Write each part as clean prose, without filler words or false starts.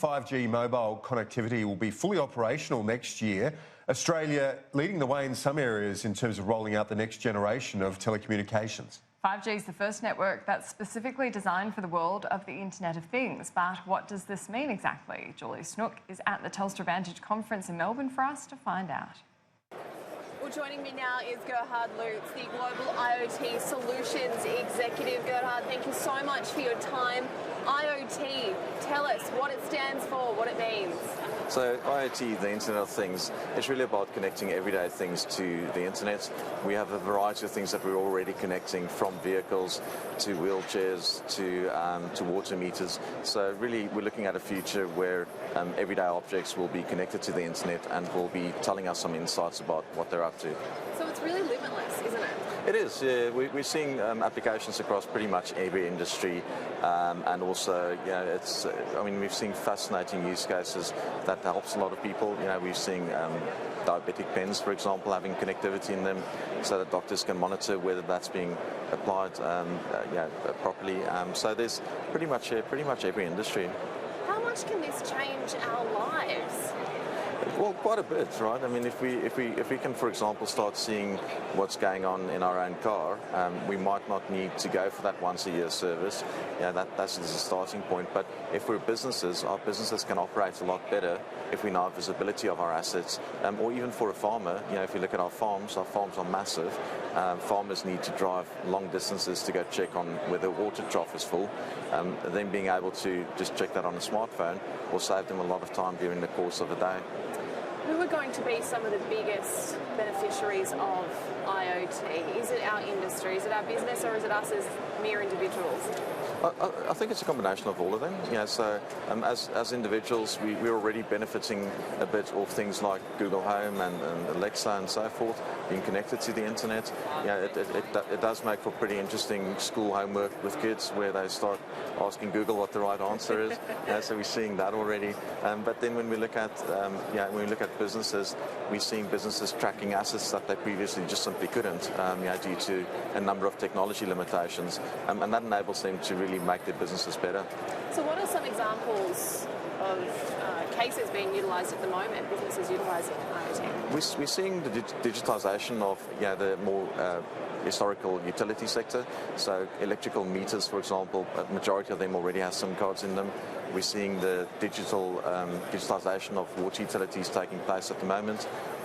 5G mobile connectivity will be fully operational next year. Australia leading the way in some areas in terms of rolling out the next generation of telecommunications. 5G is the first network that's specifically designed for the world of the Internet of Things. But what does this mean exactly? Julie Snook is at the Telstra Vantage conference in Melbourne for us to find out. Well, joining me now is Gerhard, the Global IoT Solutions Executive. Gerhard, thank you so much for your time. IoT, tell us what it stands for, what it means. So IoT, the Internet of Things, is really about connecting everyday things to the Internet. We have a variety of things that we're already connecting, from vehicles to wheelchairs to water meters. So really we're looking at a future where everyday objects will be connected to the Internet and will be telling us some insights about what they're up to. So it's really limitless, isn't it? It is, yeah. We're seeing applications across pretty much every industry, and also, we've seen fascinating use cases that helps a lot of people. We've seen diabetic pens, for example, having connectivity in them, so that doctors can monitor whether that's being applied properly. So there's pretty much every industry. How much can this change our lives? Well, quite a bit, right? I mean, if we can, for example, start seeing what's going on in our own car, we might not need to go for that once-a-year service. That's just a starting point. But if we're businesses, our businesses can operate a lot better if we know our visibility of our assets. Or even for a farmer, if you look at our farms are massive. Farmers need to drive long distances to go check on whether water trough is full. Then being able to just check that on a smartphone will save them a lot of time during the course of a day. Who are going to be some of the biggest beneficiaries of IoT? Is it our industry, is it our business, or is it us as mere individuals? I think it's a combination of all of them. So as individuals, we're already benefiting a bit of things like Google Home and Alexa and so forth, being connected to the Internet. It does make for pretty interesting school homework with kids, where they start asking Google what the right answer is. So we're seeing that already. But then when we look at businesses, we're seeing businesses tracking assets that they previously just simply couldn't, due to a number of technology limitations, and that enables them to really make their businesses better. So what are some examples of cases being utilised at the moment, businesses utilising IoT? We're seeing the digitisation of the more historical utility sector. So electrical meters, for example, a majority of them already have SIM cards in them. We're seeing the digitalisation of water utilities taking place at the moment,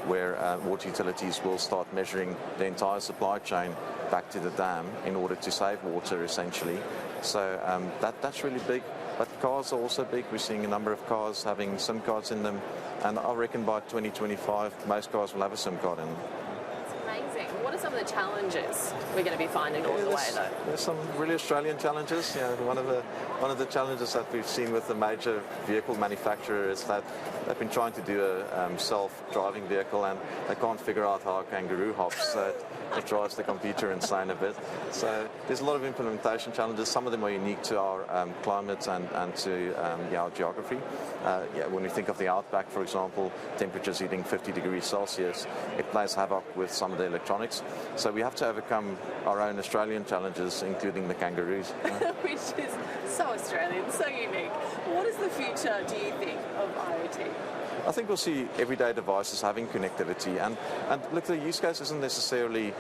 where water utilities will start measuring the entire supply chain back to the dam in order to save water, essentially. So that's really big. But cars are also big. We're seeing a number of cars having SIM cards in them, and I reckon by 2025 most cars will have a SIM card in them. What are some of the challenges we're going to be finding along the way, though? There's some really Australian challenges. One of the challenges that we've seen with the major vehicle manufacturer is that they've been trying to do a self-driving vehicle, and they can't figure out how a kangaroo hops. So it drives the computer insane a bit. So there's a lot of implementation challenges. Some of them are unique to our climate and to our geography. When we think of the outback, for example, temperatures hitting 50 degrees Celsius, it plays havoc with some of the electronics. So we have to overcome our own Australian challenges, including the kangaroos. Which is so Australian, so unique. What is the future, do you think, of IoT? I think we'll see everyday devices having connectivity, and look, the use case isn't necessarily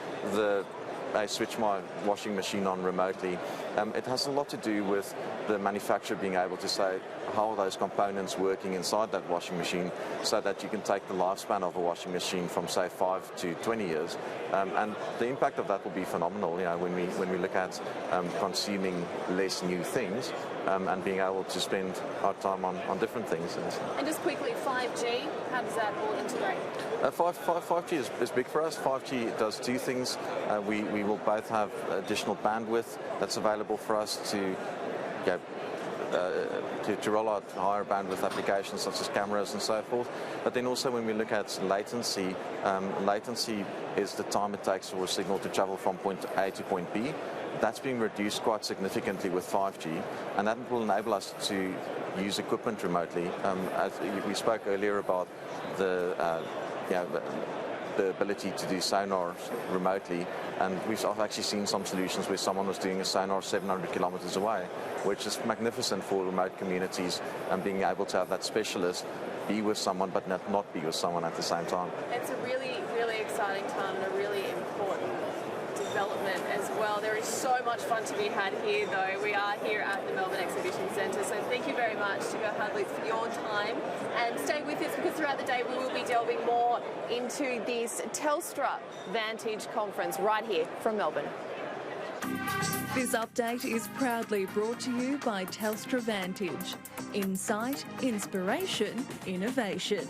I switch my washing machine on remotely. It has a lot to do with the manufacturer being able to say how are those components working inside that washing machine, so that you can take the lifespan of a washing machine from, say, 5 to 20 years. And the impact of that will be phenomenal, when we look at consuming less new things and being able to spend our time on different things. And just quickly, 5G, how does that all integrate? 5G is big for us. 5G does two things. We will both have additional bandwidth that's available for us to roll out higher bandwidth applications such as cameras and so forth. But then also when we look at latency, latency is the time it takes for a signal to travel from point A to point B. That's been reduced quite significantly with 5G, and that will enable us to use equipment remotely. As we spoke earlier about the the ability to do sonar remotely, and I've actually seen some solutions where someone was doing a sonar 700 kilometers away, which is magnificent for remote communities, and being able to have that specialist be with someone but not be with someone at the same time. It's a really, really exciting time and a really important development as well. There is so much fun to be had here, though. We are here at the Melbourne Exhibition Centre, so thank you very much to Gerhard Lutz for your time, and stay with us because throughout the day we will be delving more into this Telstra Vantage conference right here from Melbourne. This update is proudly brought to you by Telstra Vantage. Insight, inspiration, innovation.